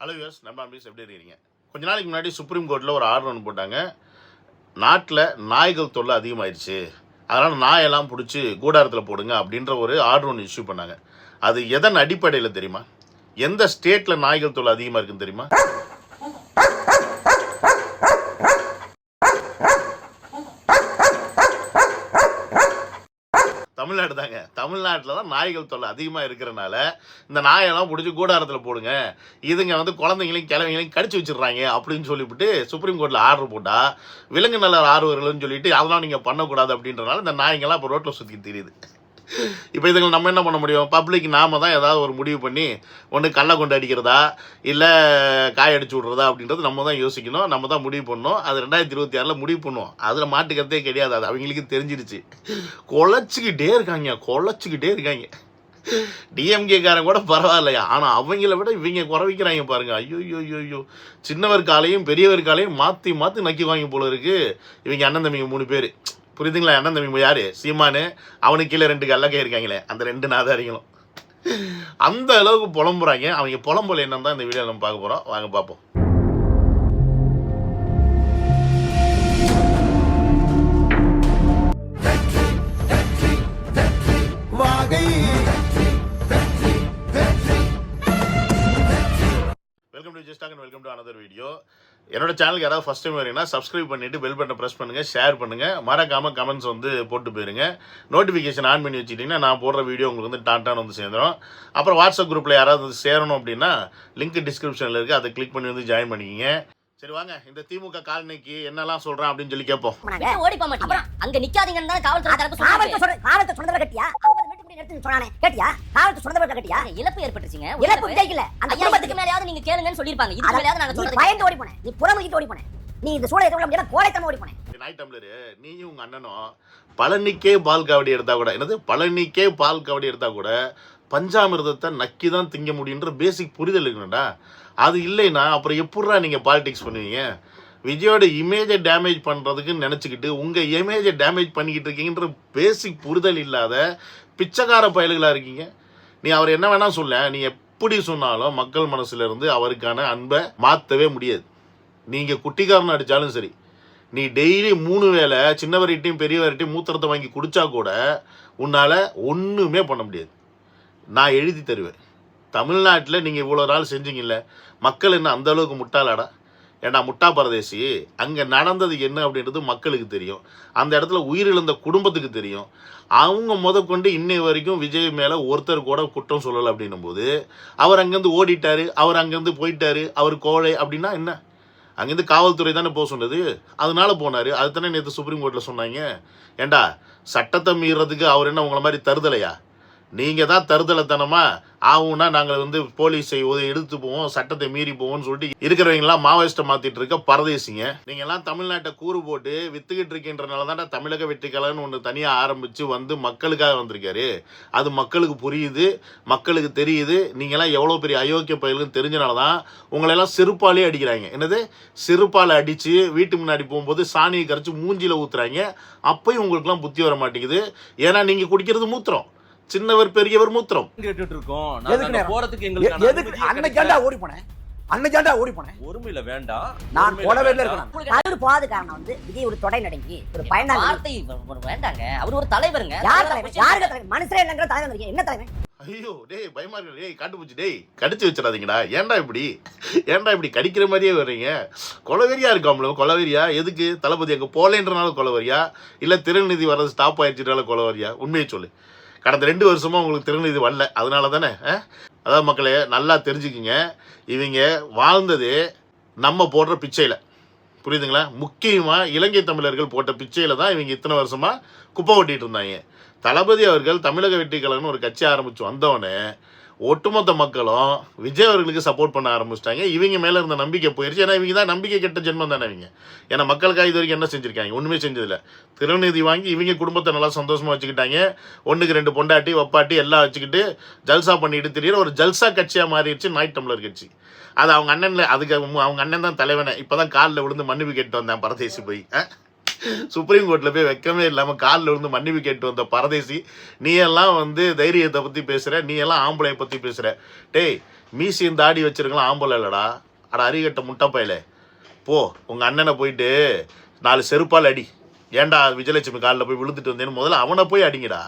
Hello use நம்ம எப்படி இருக்கீங்க? கொஞ்ச நாளைக்கு முன்னாடி சுப்ரீம் கோர்ட்டில் ஒரு ஆர்டர் ஒன்று போட்டாங்க. நாட்டில் நாய்கள் தொல்லை அதிகமாகிடுச்சு, அதனால் நாயெல்லாம் பிடிச்சி கூடாரத்தில் போடுங்க அப்படின்ற ஒரு ஆர்டர் ஒன்று இஷ்யூ பண்ணாங்க. அது எதன் அடிப்படையில் தெரியுமா? எந்த ஸ்டேட்டில் நாய்கள் தொல்லை அதிகமாக இருக்குன்னு தெரியுமா? தமிழ்நாடு தாங்க. தமிழ்நாட்டில் தான் நாய்கள் தொல்லை அதிகமாக இருக்கிறனால இந்த நாயெல்லாம் பிடிச்சி கூடாரத்தில் போடுங்க, இதுங்க வந்து குழந்தைங்களையும் கிழவைங்களையும் கடிச்சு வச்சிடுறாங்க அப்படின்னு சொல்லிவிட்டு சுப்ரீம் கோர்ட்டில் ஆர்டர் போட்டால் விலங்கு நல ஆர்வலர்கள்னு சொல்லிட்டு அதெல்லாம் நீங்கள் பண்ணக்கூடாது அப்படின்றனால இந்த நாய்ங்கள்லாம் இப்போ ரோட்டில் சுற்றிட்டு தெரியுது. இப்போ இதுங்க நம்ம என்ன பண்ண முடியும்? பப்ளிக் நாம தான் ஏதாவது ஒரு முடிவு பண்ணி ஒன்று கல்லை கொண்டு அடிக்கிறதா இல்லை காய் அடிச்சு விட்றதா அப்படின்றது நம்ம தான் யோசிக்கணும், நம்ம தான் முடிவு பண்ணணும். அது 2026 முடிவு பண்ணுவோம். அதில் மாட்டுக்கிறதே கிடையாது. அது அவங்களுக்கு தெரிஞ்சிருச்சு. குலைச்சிக்கிட்டே இருக்காங்க. டிஎம்கேக்காரன் கூட பரவாயில்லையா, ஆனால் அவங்கள விட இவங்க குறைவிக்கிறாங்க பாருங்க. ஐயோ, சின்னவர் காலையும் பெரியவர் காலையும் மாற்றி நக்கி வாங்கி போல இருக்கு. இவங்க அண்ணன் தம்பிங்க 3 பேர், புரியுதுங்களா? அண்ணன் தம்பி யாரு? சீமானு, அவனுக்கு கீழே 2 கல்லக்கே இருக்காங்களே, அந்த 2 நாதாரிகளும் அந்த அளவுக்கு புலம்புறாங்க. அவங்க புலம்புல என்னன்னு தான் இந்த வீடியோ நம்ம பார்க்க போகிறோம். வாங்க பார்ப்போம். Welcome to just talk and welcome to another video. என்னோட சேனலுக்கு யாராவது ஃபஸ்ட் டைம் வரீங்கன்னா சப்ஸ்கிரைப் பண்ணிவிட்டு பெல் பட்டனை ப்ரெஸ் பண்ணுங்கள், ஷேர் பண்ணுங்கள், மறக்காமல் கமெண்ட்ஸ் வந்து போட்டு போயிருங்க. நோட்டிஃபிகேஷன் ஆன் பண்ணி வச்சுட்டிங்கன்னா நான் போடுற வீடியோ உங்களுக்கு வந்து டாட்டான்னு வந்து சேர்ந்துடும். அப்புறம் வாட்ஸ்அப் குரூப்பில் யாராவது வந்து சேரணும் அப்படின்னா லிங்க் டிஸ்கிரிப்ஷனில் இருக்குது, அதை கிளிக் பண்ணி வந்து ஜாயின் பண்ணிக்கிங்க. சரி வாங்க, இந்த திமுக காலனிக்கு என்னெல்லாம் சொல்றான் அப்படின்னு சொல்லி கேட்போம். ஓடி போக மாட்டீங்க, அங்க நிக்காதீங்கன்னு தான் காவல்துறை தரப்பு சொல்றாங்க. காவல்துறை சொன்னதவ கட்டியா 50 மீட்டர் முடி எடுத்து சொன்னானே கேட்டியா? காவல்துறை சொன்னதவ கட்டியா? இழப்பு ஏற்பட்டுச்சுங்க. இழப்பு விதைக்கல. அந்த குடும்பத்துக்கு மேலயாவது நீங்க கேளுங்கன்னு சொல்லிருப்பாங்க. இதுக்கு மேலயாவது நாங்க சொல்றது பயந்து ஓடி போனே. நீ புறமுகிட்டு ஓடி போனே. நீ இந்த சூழலை எதுவும் முடியல, கோடைத்தமா ஓடி போனே. நாய் டம்ளர் நீயும் உங்க அண்ணனும் பழனிக்கே பால் காவடி எடுத்தா கூட, என்னது பழனிக்கே பால் காவடி எடுத்தா கூட பஞ்சாமிர்தத்தை நக்கி தான் திங்க முடியுன்ற பேசிக் புரிதல் இருக்கணும்டா. அது இல்லைன்னா அப்புறம் எப்படா நீங்கள் பாலிடிக்ஸ் பண்ணுவீங்க? விஜயோட இமேஜை டேமேஜ் பண்ணுறதுக்குன்னு நினச்சிக்கிட்டு உங்கள் இமேஜை டேமேஜ் பண்ணிக்கிட்டு இருக்கீங்கன்ற பேசிக் புரிதல் இல்லாத பிச்சைக்கார பயல்களாக இருக்கீங்க. நீ அவர் என்ன வேணால் சொல்ல, நீ எப்படி சொன்னாலும் மக்கள் மனசுல இருந்து அவருக்கான அன்பை மாற்றவே முடியாது. நீங்கள் குட்டிக்காரன் அடித்தாலும் சரி, நீ டெய்லி 3 வேளை சின்னவர்கிட்டையும் பெரியவர்கிட்டையும் மூத்திரத்தை வாங்கி குடித்தா கூட உன்னால் ஒன்றுமே பண்ண முடியாது. நான் எழுதி தருவேன். தமிழ்நாட்டில் நீங்கள் இவ்வளோ நாள் செஞ்சீங்கல்ல, மக்கள் என்ன அந்த அளவுக்கு முட்டாளாடா? ஏன்னா முட்டா பரதேசி, அங்கே நடந்தது என்ன அப்படின்றது மக்களுக்கு தெரியும், அந்த இடத்துல உயிரிழந்த குடும்பத்துக்கு தெரியும். அவங்க முதற்கொண்டு இன்னை வரைக்கும் விஜய் மேலே ஒருத்தர் கூட குற்றம் சொல்லலை அப்படின்னும் போது, அவர் அங்கேருந்து ஓடிட்டாரு, அவர் அங்கேருந்து போயிட்டாரு, அவர் கோழை அப்படின்னா என்ன? அங்கேருந்து காவல்துறை தானே போக சொன்னது, அதனால போனார். அது தானே நேற்று சுப்ரீம் கோர்ட்டில் சொன்னாங்க. ஏண்டா சட்டத்தை மீறதுக்கு அவர் என்ன உங்களை மாதிரி தருதலையா? நீங்கள் தான் தருதலைத்தனமா ஆகும்னா நாங்கள் வந்து போலீஸை எடுத்து போவோம், சட்டத்தை மீறி போவோம்னு சொல்லிட்டு இருக்கிறவங்களாம் மாவோயிஸ்ட்டை மாற்றிட்டு இருக்க பரதேசிங்க. நீங்கள்லாம் தமிழ்நாட்டை கூறு போட்டு வித்துக்கிட்டு இருக்கின்றனால தானே தமிழக வெற்றி கழகம்னு ஒன்று தனியாக ஆரம்பித்து வந்து மக்களுக்காக வந்திருக்காரு. அது மக்களுக்கு புரியுது, மக்களுக்கு தெரியுது. நீங்கள்லாம் எவ்வளோ பெரிய அயோக்கிய பயலுன்னு தெரிஞ்சனால தான் உங்களெல்லாம் செருப்பாலே அடிக்கிறாங்க. என்னது செருப்பால் அடித்து வீட்டு முன்னாடி போகும்போது சாணியை கரைச்சி மூஞ்சியில் ஊற்றுறாங்க. அப்பயும் உங்களுக்குலாம் புத்தி வர மாட்டேங்குது. ஏன்னா நீங்கள் குடிக்கிறது மூத்திரம், சின்னவர் பெரியவர் மூத்திரம் கேட்டுட்டு இருக்கோம். நாங்க போறதுக்கு எங்களுக்கு எதுக்கு அன்னைக்காண்டா ஓடி போனேன்? ஒருமையில வேண்டாம், நான் போலவேல இருக்கேன். அவர் போகாத காரணம் வந்து விஜய் ஒரு தொடை நடுங்கி ஒரு பயணம் வார்த்தை வேண்டாங்க. அவர் ஒரு தலைவருங்க. யார் தலைவர்? மனுஷரே இல்லைங்கிற தலைவர். என்ன தலைவர்? ஐயோ டேய் பயமா இருக்கு. டேய் காட்டுப்பூச்சி, டேய் கடிச்சு வச்சிடாதீங்கடா. ஏன்டா இப்படி கடிக்கிற மாதிரியே வர்றீங்க? கொலவெறியா இருக்காமலும் கொலவெறியா? எதுக்கு தளபதி அங்கே போலேன்றனால கொலவரியா, இல்லை திருநிதி வர்றது ஸ்டாப் ஆயிடுச்சுனால கொலவரியா? உண்மையை சொல்லு. கடந்த 2 வருஷமா உங்களுக்கு திருநிதி வரல, அதனால தானே? அதாவது மக்களே நல்லா தெரிஞ்சுக்கிங்க, இவங்க வாழ்ந்தது நம்ம போடுற பிச்சையில், புரியுதுங்களா? முக்கியமாக இலங்கை தமிழர்கள் போட்ட பிச்சையில் தான் இவங்க இத்தனை வருஷமாக குப்பை ஓட்டிகிட்டு இருந்தாங்க. தளபதி அவர்கள் தமிழக வெற்றி கழகம்னு ஒரு கட்சி ஆரம்பித்து வந்தவொடனே ஒட்டுமொத்த மக்களும் விஜய் அவர்களுக்கு சப்போர்ட் பண்ண ஆரம்பிச்சிட்டாங்க. இவங்க மேலே இருந்த நம்பிக்கை போயிடுச்சு. ஏன்னா இவங்க தான் நம்பிக்கை கெட்ட ஜென்மம் தானே இவங்க. ஏன்னா மக்களுக்காக இது வரைக்கும் என்ன செஞ்சுருக்காங்க? ஒன்றுமே செஞ்சதில்லை. திருநிதி வாங்கி இவங்க குடும்பத்தை நல்லா சந்தோஷமாக வச்சுக்கிட்டாங்க. 1க்கு 2 பொண்டாட்டி வப்பாட்டி எல்லாம் வச்சுக்கிட்டு ஜல்சா பண்ணிட்டு தெரியுற ஒரு ஜல்சா கட்சியாக மாறிடுச்சு நாய் டம்ளர் கட்சி. அது அவங்க அண்ணனில், அதுக்கு அவங்க அண்ணன் தான் தலைவனை. இப்போ தான் காலில் விழுந்து மன்னிப்பு கேட்டு வந்தேன் பரதேசி போய். சுப்ரீம் கோர்ட்டில் போய் வெக்கமே இல்லாமல் காலில் விழுந்து மன்னிப்பு கேட்டு வந்த பரதேசி, நீ எல்லாம் வந்து தைரியத்தை பற்றி பேசுகிற, நீ எல்லாம் ஆம்பளையை பற்றி பேசுகிற. டேய் மீசியும் தாடி வச்சிருக்கலாம் ஆம்பளை இல்லடா. அட அறிகட்ட முட்டைப்பையில போ, உங்கள் அண்ணனை போயிட்டு 4 செருப்பால் அடி. ஏன்டா விஜயலட்சுமி காலில் போய் விழுந்துட்டு வந்தேன்னு முதல்ல அவனை போய் அடிங்கடா.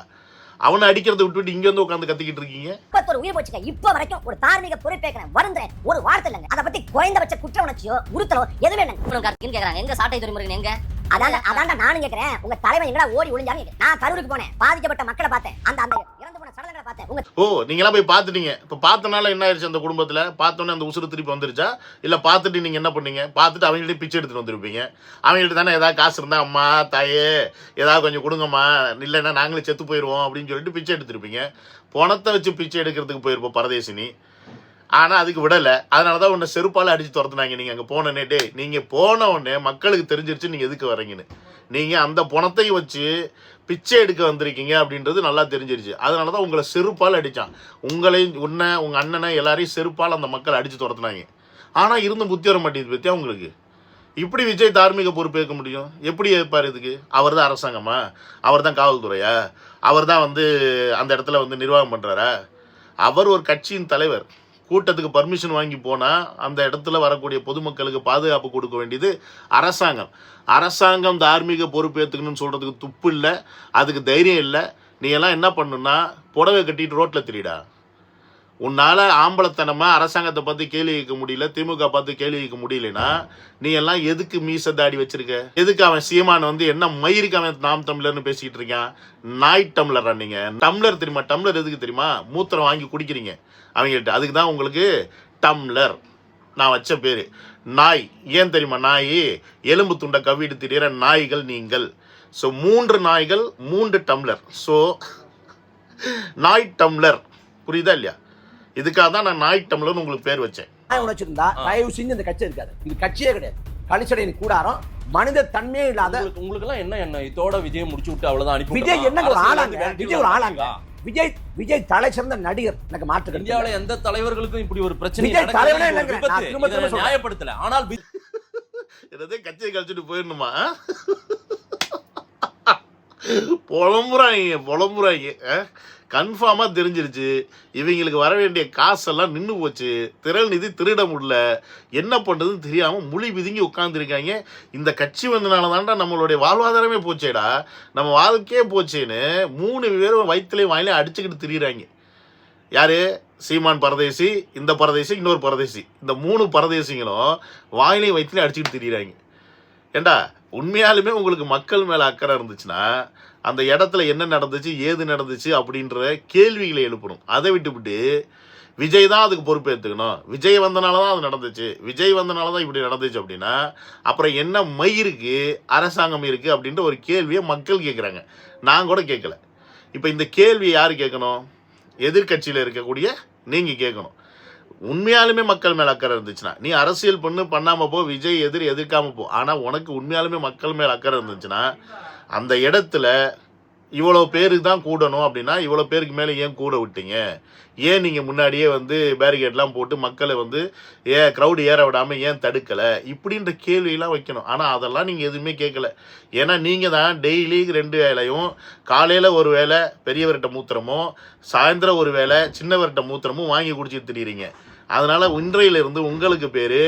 அவனை அடிக்கிறத விட்டுவிட்டு இங்கே வந்து உட்காந்து கத்திக்கிட்டு இருக்கீங்க. ஒரு உயிர் போச்சுங்க. இப்ப வரைக்கும் ஒரு தார்மீக பொறுப்பேற்கிறேன் வருந்துறேன் ஒரு வார்த்தை இல்லைங்க. அதை பத்தி குறைந்தபட்ச குற்ற உணர்ச்சியோ உறுத்தலோ எதுவுமே இல்லைங்க. கேக்குறாங்க எங்க சாட்டை துறைமுறை எங்க? அதான்டா நானும் கேட்கிறேன். உங்க தலைவன் எங்கடா ஓடி ஒளிஞ்சாங்க? நான் கரூருக்கு போனேன், பாதிக்கப்பட்ட மக்களை பார்த்தேன், அந்த இறந்து போன சடலங்களை பார்த்தேன். ஓ, நீங்களாம் போய் பார்த்துட்டீங்க. இப்போ பார்த்தனால என்ன ஆயிடுச்சு அந்த குடும்பத்தில்? பார்த்தோன்னே அந்த உசுறு திருப்பி வந்துருச்சா? இல்லை பார்த்துட்டு நீங்கள் என்ன பண்ணீங்க? பார்த்துட்டு அவங்கள்ட்ட பிச்சை எடுத்துகிட்டு வந்துருப்பீங்க. அவங்கள்ட்ட தானே ஏதாவது காசு இருந்தா அம்மா தாயே ஏதாவது கொஞ்சம் கொடுங்கம்மா, இல்லைன்னா நாங்களே செத்து போயிடுவோம் அப்படின்னு சொல்லிட்டு பிச்சை எடுத்துருப்பீங்க. பணத்தை வச்சு பிச்சை எடுக்கிறதுக்கு போயிருப்போம் பரதேசினி. ஆனால் அதுக்கு விடலை. அதனால தான் உன்னை செருப்பால் அடித்து துரத்துனாங்க. நீங்கள் அங்கே போனோன்னே டே நீங்கள் போன உடனே மக்களுக்கு தெரிஞ்சிருச்சு நீங்கள் எதுக்கு வரீங்கன்னு. நீங்கள் அந்த பணத்தை வச்சு பிச்சை எடுக்க வந்திருக்கீங்க அப்படின்றது நல்லா தெரிஞ்சிருச்சு. அதனால தான் உங்களை செருப்பால் அடித்தான். உங்களையும் உன்னை உங்கள் அண்ணனை எல்லாரையும் செருப்பால் அந்த மக்கள் அடித்து துரத்துனாங்க. ஆனால் இருந்தும் புத்தி வர மாட்டேங்குது பற்றியா உங்களுக்கு? இப்படி விஜய் தார்மீக பொறுப்பேற்க முடியும்? எப்படி ஏற்பார் இதுக்கு? அவர் தான் அரசாங்கமா? அவர் தான் காவல்துறையா? அவர் தான் அந்த இடத்துல நிர்வாகம் பண்ணுறாரா? அவர் ஒரு கட்சியின் தலைவர். கூட்டத்துக்கு பர்மிஷன் வாங்கி போனால் அந்த இடத்துல வரக்கூடிய பொதுமக்களுக்கு பாதுகாப்பு கொடுக்க வேண்டியது அரசாங்கம். அரசாங்கம் தார்மீக பொறுப்பேற்றுக்கணும்னு சொல்கிறதுக்கு துப்பு இல்லை, அதுக்கு தைரியம் இல்லை. நீ எல்லாம் என்ன பண்ணுன்னா புடவை கட்டிட்டு ரோட்டில் திரிடா. உன்னால் ஆம்பளத்தனமாக அரசாங்கத்தை பார்த்து கேள்வி கேட்க முடியல, திமுக பார்த்து கேள்வி கேட்க முடியலன்னா நீ எல்லாம் எதுக்கு மீச தாடி வச்சிருக்க? எதுக்கு அவன் சீமான் என்ன மயிருக்கு அவன் நாம் தமிழர்னு பேசிக்கிட்டு இருக்கான்? நாய் டம்ளரா நீங்கள்? டம்ளர் தெரியுமா? டம்ளர் எதுக்கு தெரியுமா? மூத்திரம் வாங்கி குடிக்கிறீங்க அவங்கள்ட்ட. அதுக்கு தான் உங்களுக்கு டம்ளர் நான் வச்ச பேர். நாய் ஏன் தெரியுமா? நாய் எலும்பு துண்டை கவிட்டு திரியிற நாய்கள் நீங்கள். ஸோ 3 நாய்கள் 3 டம்ளர். ஸோ நாய் டம்ளர், புரியுதா இல்லையா? இதுக்காக தான் நான் நாய் டம்ளர்னு உங்களுக்கு பேர் வச்சேன். உணர்ச்சிருந்தா தயவு செஞ்சு இந்த கட்சி இருக்காது. இது கட்சியே கிடையாது, கலிச்சடையின் கூடாரம். மனித தன்மையே இல்லாத உங்களுக்கு எல்லாம் என்ன இதோட விஜய் முடிச்சு விட்டு அவ்வளவுதான் அனுப்பி. விஜய் என்ன ஒரு ஆளாங்க? விஜய் ஒரு ஆளாங்க. விஜய் தலை சிறந்த நடிகர். எனக்கு மாற்று இந்தியாவுல எந்த தலைவர்களுக்கும் இப்படி ஒரு பிரச்சனை நியாயப்படுத்தல. ஆனால் என்னதே கட்சியை கழிச்சுட்டு போயிடணுமா? புலம்புறாங்க. கன்ஃபார்மாக தெரிஞ்சிருச்சு இவங்களுக்கு வர வேண்டிய காசெல்லாம் நின்று போச்சு. திரள் நிதி திருட முடியல, என்ன பண்ணுறதுன்னு தெரியாமல் முழி பிதுங்கி உட்காந்துருக்காங்க. இந்த கட்சி வந்தனால தான்டா நம்மளுடைய வாழ்வாதாரமே போச்சேடா, நம்ம வாழ்க்கையே போச்சேன்னு 3 பேரும் வயிற்றுலையும் வாயிலையும் அடிச்சுக்கிட்டு திரியிறாங்க. யார்? சீமான் பரதேசி, இந்த பரதேசி, இன்னொரு பரதேசி. இந்த 3 பரதேசிங்களும் வாயிலையும் வயிற்றுலையும் அடிச்சுக்கிட்டு திரியிறாங்க. ஏண்டா உண்மையாலுமே உங்களுக்கு மக்கள் மேலே அக்கறை இருந்துச்சுன்னா அந்த இடத்துல என்ன நடந்துச்சு ஏது நடந்துச்சு அப்படின்ற கேள்விகளை எழுப்பணும். அதை விட்டுவிட்டு விஜய் தான் அதுக்கு பொறுப்பேற்றுக்கணும், விஜய் வந்தனால தான் அது நடந்துச்சு, விஜய் வந்தனால தான் இப்படி நடந்துச்சு அப்படின்னா அப்புறம் என்ன மயிருக்கு அரசாங்கம் இருக்குது அப்படின்ற ஒரு கேள்வியை மக்கள் கேட்குறாங்க. நான் கூட கேட்கல. இப்போ இந்த கேள்வியை யார் கேட்கணும்? எதிர்கட்சியில் இருக்கக்கூடிய நீங்கள் கேட்கணும். உண்மையாலுமே மக்கள் மேலே அக்கறை இருந்துச்சுன்னா நீ அரசியல் பண்ணாமல் போ, விஜய் எதிர்க்காமல் போ. ஆனால் உனக்கு உண்மையாலுமே மக்கள் மேலே அக்கறை இருந்துச்சுன்னா அந்த இடத்துல இவ்வளோ பேருக்கு தான் கூடணும் அப்படின்னா இவ்வளோ பேருக்கு மேலே ஏன் கூட விட்டீங்க? ஏன் நீங்கள் முன்னாடியே பேரிகேட்லாம் போட்டு மக்களை ஏன் க்ரௌடு ஏற விடாமல் ஏன் தடுக்கலை? இப்படின்ற கேள்வியெல்லாம் வைக்கணும். ஆனால் அதெல்லாம் நீங்கள் எதுவுமே கேட்கல. ஏன்னா நீங்கள் தான் டெய்லி 2 வேளையும் காலையில் ஒரு வேளை பெரியவர்கிட்ட மூத்திரமோ சாயந்தரம் ஒரு வேளை சின்னவர்கிட்ட மூத்திரமும் வாங்கி குடிச்சிட்டு திரியிறீங்க. அதனால் இன்றையிலிருந்து உங்களுக்கு பேர்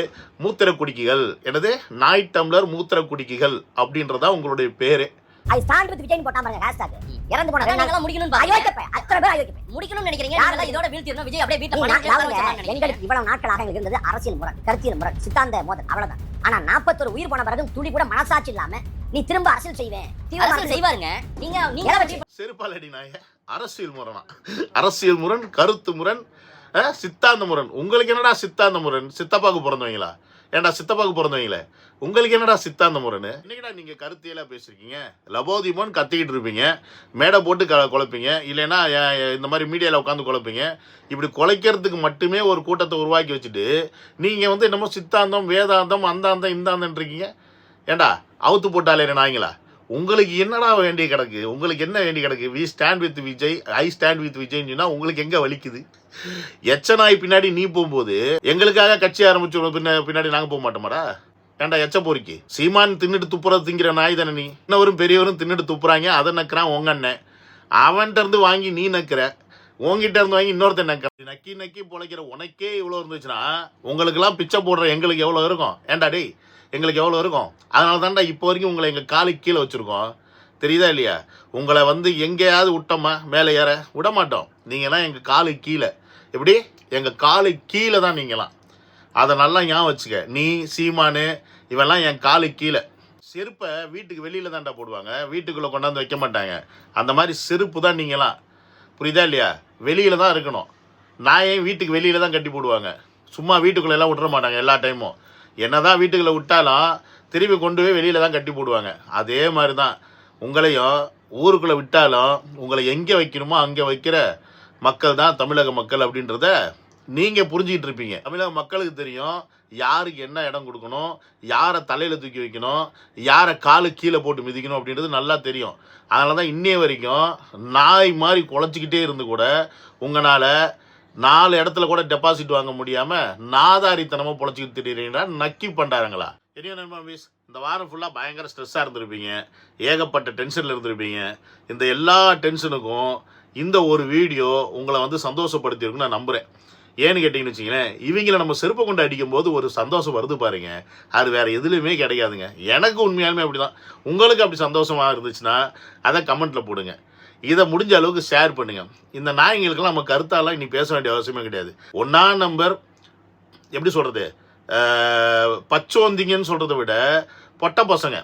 மூத்திர குடிக்கிகள். என்னது? நாய் டம்ளர் மூத்திர குடிக்கிகள் அப்படின்றதா உங்களுடைய பேர். ஐ ஸ்டாண்ட் வித் விஜய் போட்டா பாருங்க ஹேஷ்டாக். இறந்து போன ரெண்டு முடிக்கணும் பாருங்க. அத்தனை பேர் முடிக்கணும்னு நினைக்கிறீங்க. நீங்க இதோட வீழ்த்திரணும். விஜய் அப்படியே வீட்ல பண்ணாங்க. எங்களுக்கு இவ்வளவு நாட்களாக எங்களுக்கு இருந்தது அரசியல் முரண், கருத்தியல் முரண், சித்தாந்த மோதல், அவ்வளவுதான். ஆனா 41 உயிர் போன பிறகு துளி கூட மனசாட்சி இல்லாம நீ திரும்ப அரசியல் செய்வேன் அரசியல் செய்வாருங்க. நீங்க செருப்பால் அடி நாய. அரசியல் முரணா? அரசியல் முரண், கருத்து முரண், சித்தாந்த முரண். உங்களுக்கு என்னடா சித்தாந்த முரண்? சித்தப்பாக்கு பிறந்தவங்களா? ஏன்டா சித்தப்பாக்கு பிறந்தவங்களே உங்களுக்கு என்னடா சித்தாந்த முரணு? இன்னைக்குடா நீங்கள் கருத்தியெல்லாம் பேசியிருக்கீங்க, லபோதிமோன்னு கத்திக்கிட்டு இருப்பீங்க, மேடை போட்டு குழப்பீங்க, இல்லைன்னா இந்த மாதிரி மீடியாவில் உட்காந்து குழப்பீங்க. இப்படி குலைக்கிறதுக்கு மட்டுமே ஒரு கூட்டத்தை உருவாக்கி வச்சுட்டு நீங்கள் என்னமோ சித்தாந்தம் வேதாந்தம் அந்தாந்தம் இந்தாந்தம் இருக்கீங்க. ஏண்டா அவுத்து போட்டாலே நாய்ங்களா? உங்களுக்கு என்னடா வேண்டிய கிடக்கு? உங்களுக்கு என்ன வேண்டி கிடக்கு? We stand with Vijay, I stand with விஜய்ன்னு சொன்னால் உங்களுக்கு எங்கே வலிக்குது? எச்சனாய் பின்னாடி நீ போகும்போது எங்களுக்காக கட்சி ஆரம்பிச்சு பின்னாடி நாங்கள் போக மாட்டோமாடா? ஏன்டா எச்ச போரிக்கு? சீமான் தின்னுட்டு துப்புறது திங்கிற நாய் தானே நீ. இன்னவரும் பெரியவரும் தின்னுட்டு துப்புறாங்க, அதை நக்கிறான் உங்க அண்ணன். அவன்கிட்ட இருந்து வாங்கி நீ நக்கிற. உங்ககிட்ட இருந்து வாங்கி இன்னொருத்தன் நக்கி நக்கி பொழைக்கிற உனக்கே இவ்வளோ இருந்துச்சுன்னா உங்களுக்கெல்லாம் பிச்சை போடுற எங்களுக்கு எவ்வளோ இருக்கும்? ஏன்டா டேய், எங்களுக்கு எவ்வளோ இருக்கும்? அதனால தான்டா இப்போ வரைக்கும் உங்களை எங்கள் காலுக்கு கீழே வச்சுருக்கோம். தெரியுதா இல்லையா? உங்களை வந்து எங்கேயாவது விட்டோமா மேலே ஏற விட மாட்டோம். நீங்களாம் எங்கள் காலுக்கு கீழே. எப்படி? எங்கள் காலுக்கு கீழே தான் நீங்களாம். அதை நல்லா ஞாபகம் வச்சுக்க. நீ, சீமானு, இவெல்லாம் என் காலுக்கு கீழே. செருப்பை வீட்டுக்கு வெளியில் தான்டா போடுவாங்க, வீட்டுக்குள்ளே கொண்டாந்து வைக்க மாட்டாங்க. அந்த மாதிரி செருப்பு தான் நீங்களாம். புரியுதா இல்லையா? வெளியில் தான் இருக்கணும். நாயை வீட்டுக்கு வெளியில் தான் கட்டி போடுவாங்க. சும்மா வீட்டுக்குள்ளே எல்லாம் விட்டுற மாட்டாங்க எல்லா டைமும். என்ன தான் வீட்டுக்குள்ளே விட்டாலும் திரும்பி கொண்டு போய் வெளியில் தான் கட்டி போடுவாங்க. அதே மாதிரி தான் உங்களையும் ஊருக்குள்ளே விட்டாலும் உங்களை எங்கே வைக்கணுமோ அங்கே வைக்கிற மக்கள் தான் தமிழக மக்கள் அப்படின்றத நீங்கள் புரிஞ்சுக்கிட்டு இருப்பீங்க. தமிழக மக்களுக்கு தெரியும் யாருக்கு என்ன இடம் கொடுக்கணும், யாரை தலையில் தூக்கி வைக்கணும், யாரை காலு கீழே போட்டு மிதிக்கணும் அப்படின்றது நல்லா தெரியும். அதனால தான் இன்னைய வரைக்கும் நாய் மாதிரி குலைச்சிக்கிட்டே இருந்து கூட உங்களால் 4 இடத்துல கூட டெபாசிட் வாங்க முடியாமல் நாதாரித்தனமாக பொழைச்சிக்கிட்டு திடீர்னா நக்கி பண்ணுறாங்களா? தெரியும் நண்பா மிஸ். இந்த வாரம் ஃபுல்லாக பயங்கர ஸ்ட்ரெஸ்ஸாக இருந்திருப்பீங்க, ஏகப்பட்ட டென்ஷனில் இருந்திருப்பீங்க. இந்த எல்லா டென்ஷனுக்கும் இந்த ஒரு வீடியோ உங்களை வந்து சந்தோஷப்படுத்தியிருக்குன்னு நான் நம்புகிறேன். ஏன்னு கேட்டிங்கன்னு வச்சிங்களேன், இவங்களை நம்ம செருப்பை கொண்டு அடிக்கும்போது ஒரு சந்தோஷம் வருது பாருங்க, அது வேறு எதுலையுமே கிடையாதுங்க. எனக்கு உண்மையாலுமே அப்படி தான். உங்களுக்கு அப்படி சந்தோஷமாக இருந்துச்சுன்னா அதை கமெண்ட்டில் போடுங்க. இதை முடிஞ்ச அளவுக்கு ஷேர் பண்ணுங்கள். இந்த நாய்களுக்கெல்லாம் நம்ம கருத்தாலாம் இனி பேச வேண்டிய அவசியமே கிடையாது. 1ஆம் நம்பர் எப்படி சொல்கிறது, பச்சோந்திங்கன்னு சொல்கிறத விட பொட்டை பசங்க.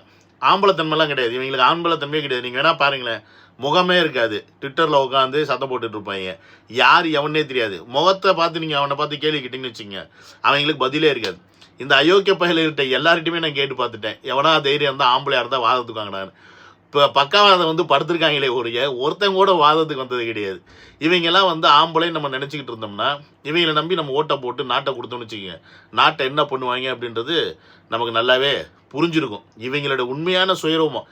ஆம்பளைத்தன்மைலாம் கிடையாது இவங்களுக்கு, ஆம்பளைத்தன்மையே கிடையாது. நீங்கள் வேணால் பாருங்களேன், முகமே இருக்காது. ட்விட்டரில் உட்காந்து சத்தம் போட்டுட்டு இருப்பாங்க, யார் எவனே தெரியாது. முகத்தை பார்த்து நீங்கள் அவனை பார்த்து கேள்வி கேட்டிங்கன்னு வச்சுங்க, அவங்களுக்கு பதிலே இருக்காது. இந்த அயோக்கிய பயில்கிட்ட எல்லார்கிட்டையுமே நான் கேட்டு பார்த்துட்டேன், எவனா தைரியம் இருந்தால் ஆம்பளையாக இருந்தால் வாதத்துக்கு வாங்கினான்னு. இப்போ பக்காவாதம் வந்து படுத்திருக்காங்களே ஒருத்தங்க கூட வாதத்துக்கு வந்தது கிடையாது. இவங்கெல்லாம் வந்து ஆம்பளைன்னு நம்ம நினச்சிக்கிட்டு இருந்தோம்னா இவங்களை நம்பி நம்ம ஓட்டை போட்டு நாட்டை கொடுத்தோம்னு வச்சுக்கோங்க, நாட்டை என்ன பண்ணுவாங்க அப்படின்றது நமக்கு நல்லாவே புரிஞ்சிருக்கும். இவங்களோட உண்மையான சுயரூபம்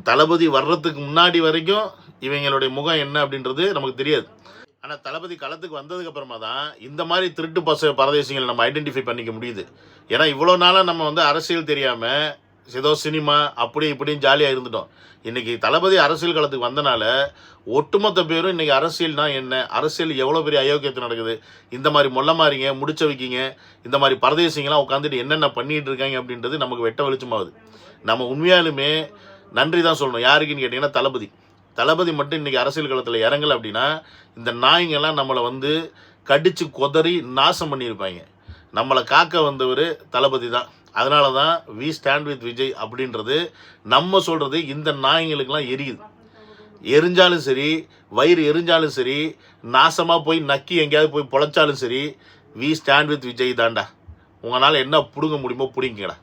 தளபதி வர்றதுக்கு முன்னாடி வரைக்கும் இவங்களுடைய முகம் என்ன அப்படின்றது நமக்கு தெரியாது. ஆனால் தளபதி களத்துக்கு வந்ததுக்கு அப்புறமா தான் இந்த மாதிரி திருட்டு பரதேசிகளை நம்ம ஐடென்டிஃபை பண்ணிக்க முடியுது. ஏன்னா இவ்வளோ நாளாக நம்ம வந்து அரசியல் தெரியாமல் ஏதோ சினிமா அப்படி இப்படின்னு ஜாலியாக இருந்துட்டோம். இன்றைக்கி தளபதி அரசியல் களத்துக்கு வந்தனால ஒட்டுமொத்த பேரும் இன்றைக்கி அரசியல்னா என்ன, அரசியல் எவ்வளோ பெரிய அயோக்கியத்தை நடக்குது, இந்த மாதிரி மொல்ல மாறிங்க முடிச்ச வைக்கிங்க, இந்த மாதிரி பரதேசிங்களாம் உட்காந்துட்டு என்னென்ன பண்ணிகிட்டு இருக்காங்க அப்படின்றது நமக்கு வெட்ட வெளிச்சமாகுது. நம்ம உண்மையாலுமே நன்றி தான் சொல்லணும். யாருக்குன்னு கேட்டிங்கன்னா தளபதி மட்டும் இன்றைக்கி அரசியல் களத்தில் இறங்கலை அப்படின்னா இந்த நாய்ங்கெல்லாம் நம்மளை வந்து கடித்து கொதறி நாசம் பண்ணியிருப்பாங்க. நம்மளை காக்க வந்தவர் தளபதி தான். அதனால தான் வி ஸ்டாண்ட் வித் விஜய் அப்படின்றது நம்ம சொல்கிறது இந்த நாய்ங்களுக்கெல்லாம் எரியுது. எரிஞ்சாலும் சரி, வயிறு எரிஞ்சாலும் சரி, நாசமாக போய் நக்கி எங்கேயாவது போய் பொழைச்சாலும் சரி, வி ஸ்டாண்ட் வித் விஜய் தாண்டா. உங்களால் என்ன பிடுங்க முடியுமோ பிடிங்கடா.